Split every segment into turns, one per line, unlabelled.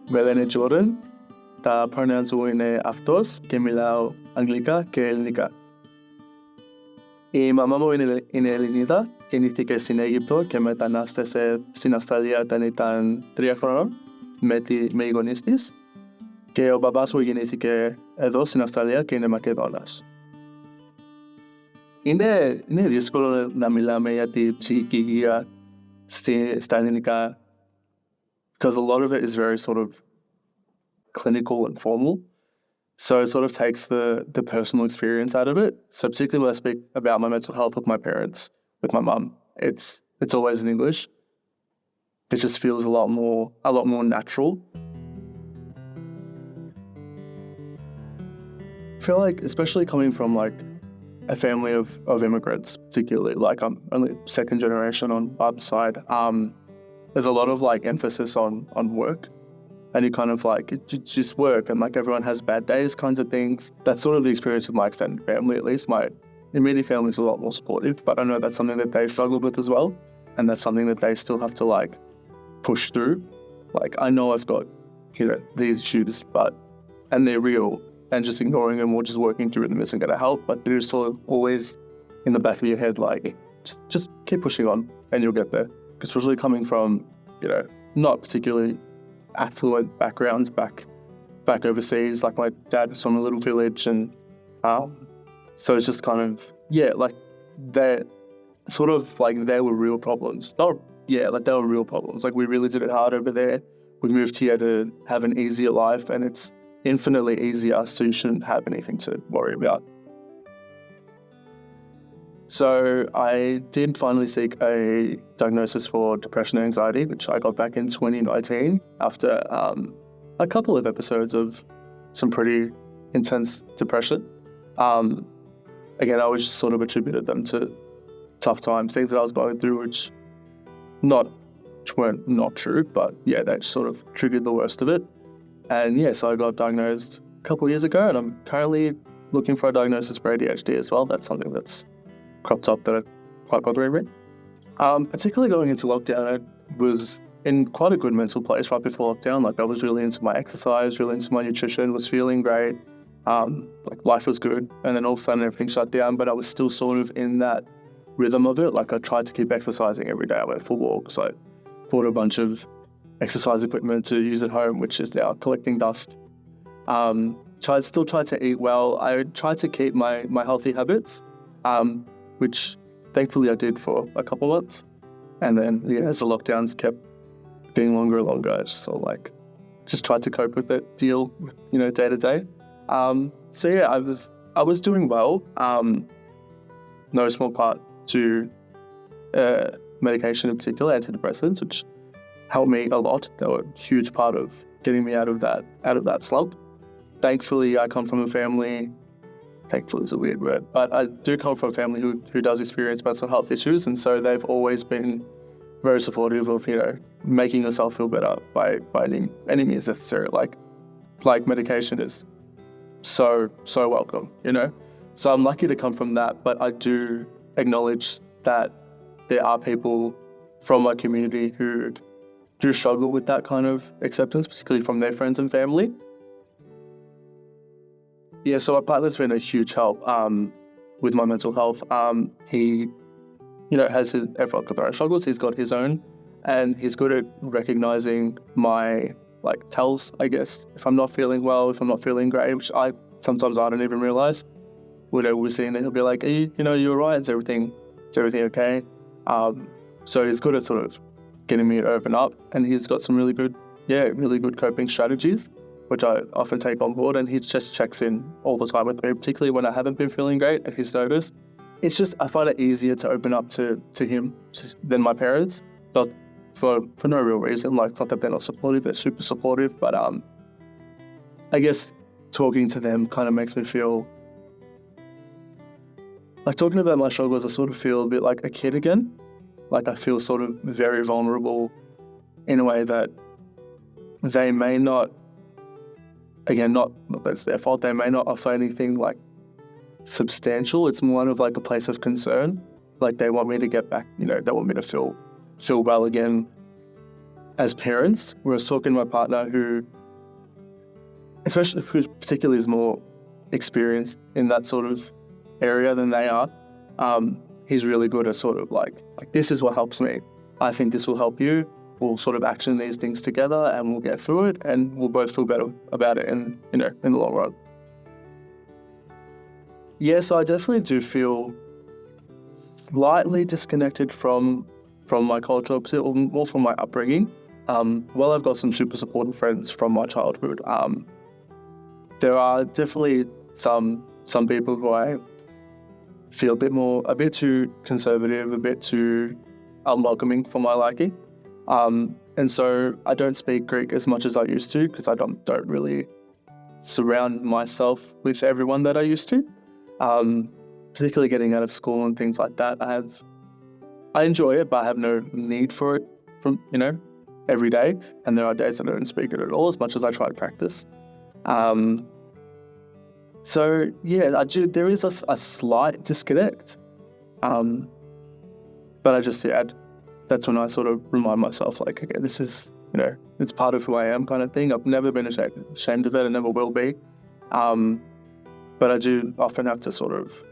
Melanie Jordan. Τα pronouns μου είναι αυτός και μιλάω αγγλικά και ελληνικά. Η μαμά μου είναι Ελληνίδα, γεννήθηκε στην Αίγυπτο και μετανάστευσε στην Αυστραλία όταν ήταν 3 χρόνων με οι γονείς της. Και ο μπαμπάς μου γεννήθηκε εδώ στην Αυστραλία και είναι Μακεδόνας. Είναι δύσκολο να μιλάμε για τη ψυχική υγεία στα ελληνικά because a lot of it is very sort of clinical and formal. So it sort of takes the personal experience out of it. So particularly when I speak about my mental health with my parents, with my mum, it's always in English. It just feels a lot more natural. I feel like, especially coming from like a family of immigrants, particularly, like I'm only second generation on Bob's side, there's a lot of like emphasis on work. And you kind of like, it's just work and like everyone has bad days kinds of things. That's sort of the experience with my extended family, at least. My immediate family is a lot more supportive, but I know that's something that they've struggled with as well. And that's something that they still have to like push through. Like I know I've got, these issues, and they're real, and just ignoring them or just working through them isn't going to help. But they're sort of always in the back of your head, like just keep pushing on and you'll get there. Because especially coming from, not particularly affluent backgrounds back overseas. Like my dad was from a little village, and so it's just kind of they sort of like there were real problems. They were real problems. Like we really did it hard over there. We moved here to have an easier life, and it's infinitely easier, so you shouldn't have anything to worry about. So I did finally seek a diagnosis for depression and anxiety, which I got back in 2019 after a couple of episodes of some pretty intense depression. Again, I was just sort of attributed them to tough times, things that I was going through, which weren't not true, but yeah, that sort of triggered the worst of it. And so I got diagnosed a couple of years ago, and I'm currently looking for a diagnosis for ADHD as well. That's something that's cropped up that are quite bothering me. Particularly going into lockdown, I was in quite a good mental place right before lockdown. Like I was really into my exercise, really into my nutrition, was feeling great. Like life was good. And then all of a sudden everything shut down, but I was still sort of in that rhythm of it. Like I tried to keep exercising every day. I went for walks. I bought a bunch of exercise equipment to use at home, which is now collecting dust. Still tried to eat well. I tried to keep my healthy habits, which thankfully I did for a couple months. And then, as the lockdowns kept getting longer and longer, I just tried to cope with it, deal with, day to day. I was doing well. No small part to medication in particular, antidepressants, which helped me a lot. They were a huge part of getting me out of that slump. Thankfully, I come from a family. Thankfully is a weird word, but I do come from a family who does experience mental health issues, and so they've always been very supportive of making yourself feel better by any means necessary. Like medication is so welcome, So I'm lucky to come from that, but I do acknowledge that there are people from my community who do struggle with that kind of acceptance, particularly from their friends and family. So my partner's been a huge help with my mental health. He, has everyone got their own struggles. He's got his own, and he's good at recognizing my tells, I guess. If I'm not feeling well, if I'm not feeling great, which sometimes I don't even realize. We're seeing it, he'll be like, you're right. Is everything okay? So he's good at sort of getting me to open up, and he's got some really good coping strategies, which I often take on board, and he just checks in all the time with me, particularly when I haven't been feeling great, and he's noticed. It's just, I find it easier to open up to him than my parents, not for no real reason, not that they're not supportive, they're super supportive, but I guess talking to them kind of makes me feel, like talking about my struggles, I sort of feel a bit like a kid again. Like I feel sort of very vulnerable in a way that they may not, again, not that it's their fault, they may not offer anything like substantial. It's more of like a place of concern. Like they want me to get back, they want me to feel well again as parents. Whereas talking to my partner who especially who particularly is more experienced in that sort of area than they are, he's really good at sort of like this is what helps me. I think this will help you. We'll sort of action these things together and we'll get through it and we'll both feel better about it in the long run. Yes, I definitely do feel slightly disconnected from my culture, or more from my upbringing. Well, I've got some super supportive friends from my childhood. There are definitely some people who I feel a bit too conservative, a bit too unwelcoming for my liking. And so I don't speak Greek as much as I used to because I don't really surround myself with everyone that I used to. Particularly getting out of school and things like that. I enjoy it, but I have no need for it from, every day. And there are days that I don't speak it at all, as much as I try to practice. So yeah, there is a slight disconnect. But that's when I sort of remind myself, like, okay, this is, it's part of who I am kind of thing. I've never been ashamed of it and never will be. But I do often have to sort of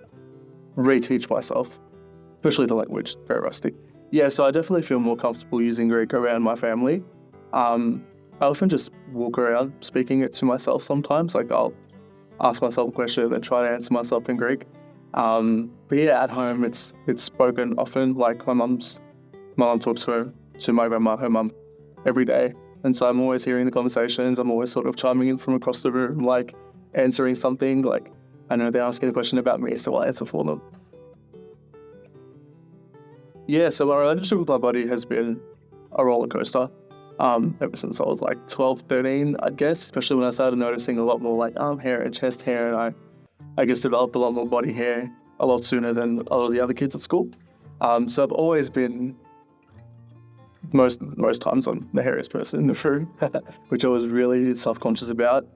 reteach myself, especially the language, very rusty. Yeah, so I definitely feel more comfortable using Greek around my family. I often just walk around speaking it to myself sometimes. Like I'll ask myself a question and try to answer myself in Greek. But yeah, at home it's spoken often. Like my mum talks to my grandma, her mum, every day. And so I'm always hearing the conversations. I'm always sort of chiming in from across the room, like answering something. Like I know they're asking a question about me, so I'll answer for them. Yeah, so my relationship with my body has been a roller coaster ever since I was like 12, 13, I guess, especially when I started noticing a lot more like arm hair and chest hair, and I guess developed a lot more body hair a lot sooner than a lot of the other kids at school. So I've always been most times I'm the hairiest person in the room, which I was really self-conscious about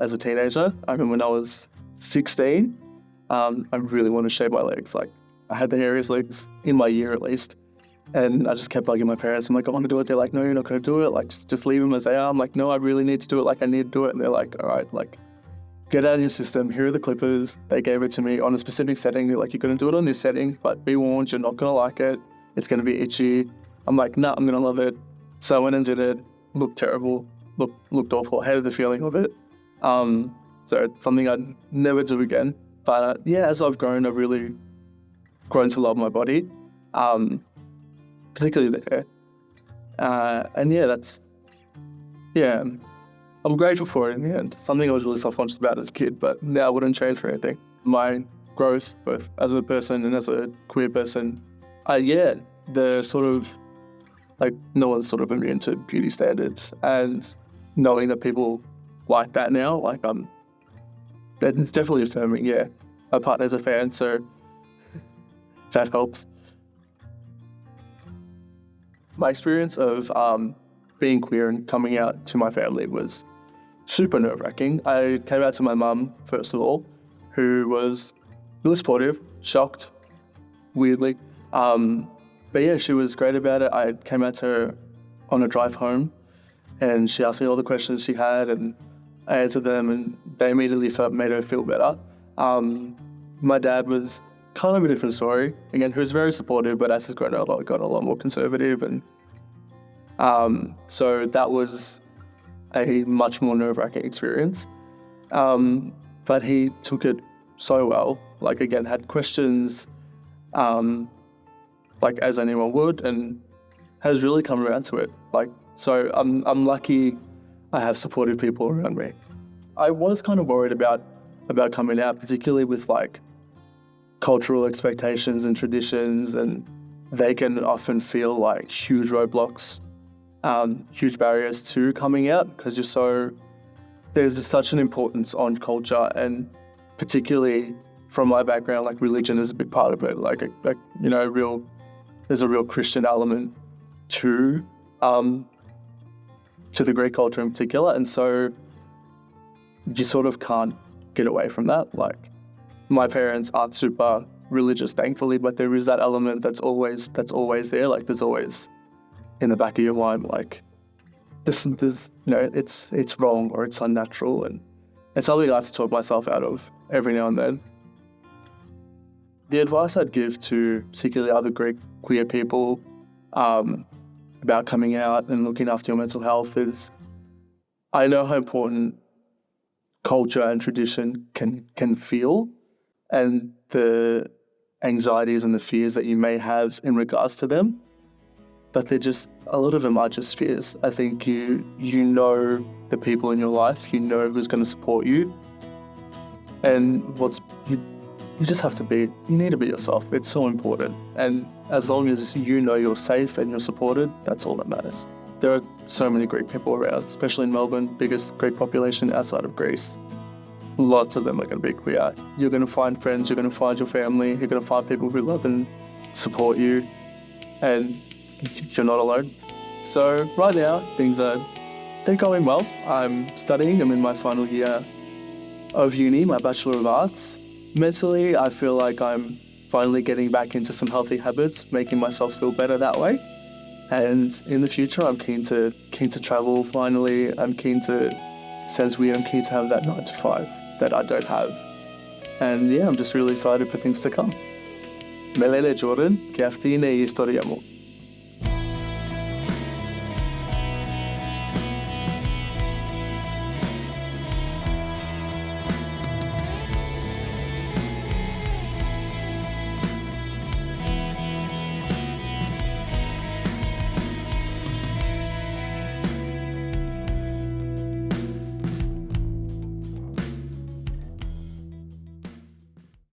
as a teenager. I remember when I was 16, I really wanted to shave my legs. Like I had the hairiest legs in my year at least. And I just kept bugging my parents. I'm like, I want to do it. They're like, no, you're not going to do it. Like, just leave them as they are. I'm like, no, I really need to do it. Like, I need to do it. And they're like, all right, like, get out of your system. Here are the clippers. They gave it to me on a specific setting. They're like, you're going to do it on this setting, but be warned, you're not going to like it. It's going to be itchy. I'm like, nah, I'm going to love it. So I went and did it. Looked terrible. Looked awful. Hated the feeling of it. So it's something I'd never do again. But yeah, as I've grown, I've really grown to love my body. Particularly the hair. And yeah, I'm grateful for it in the end. Something I was really self-conscious about as a kid, but now I wouldn't change for anything. My growth, both as a person and as a queer person, the sort of, like, no one's sort of immune to beauty standards, and knowing that people like that now, like, it's definitely affirming, yeah. My partner's a fan, so that helps. My experience of being queer and coming out to my family was super nerve-wracking. I came out to my mum, first of all, who was really supportive, shocked, weirdly. But yeah, she was great about it. I came out to her on a drive home and she asked me all the questions she had and I answered them and they immediately made her feel better. My dad was kind of a different story. Again, he was very supportive, but as he's grown older, got a lot more conservative, and so that was a much more nerve-wracking experience. But he took it so well. Like, again, had questions, like as anyone would, and has really come around to it. Like, so I'm lucky I have supportive people around me. I was kind of worried about coming out, particularly with like cultural expectations and traditions, and they can often feel like huge roadblocks, huge barriers to coming out, because there's such an importance on culture, and particularly from my background, like religion is a big part of it. There's a real Christian element to the Greek culture in particular, and so you sort of can't get away from that. Like, my parents aren't super religious, thankfully, but there is that element that's always there. Like, there's always in the back of your mind, like, it's wrong or it's unnatural, and it's something I have to talk myself out of every now and then. The advice I'd give to particularly other Greek queer people about coming out and looking after your mental health is, I know how important culture and tradition can feel, and the anxieties and the fears that you may have in regards to them, but a lot of them are just fears. I think you know the people in your life, you know who's going to support you, and you just have to you need to be yourself. It's so important. And as long as you know you're safe and you're supported, that's all that matters. There are so many Greek people around, especially in Melbourne, biggest Greek population outside of Greece. Lots of them are going to be queer. You're going to find friends, you're going to find your family, you're going to find people who love and support you, and you're not alone. So right now, they're going well. I'm studying, I'm in my final year of uni, my Bachelor of Arts. Mentally, I feel like I'm finally getting back into some healthy habits, making myself feel better that way. And in the future, I'm keen to travel finally. I'm keen to have that 9 to 5 that I don't have. And yeah, I'm just really excited for things to come. Melele Jordan, que αυτή είναι η ιστορία μου.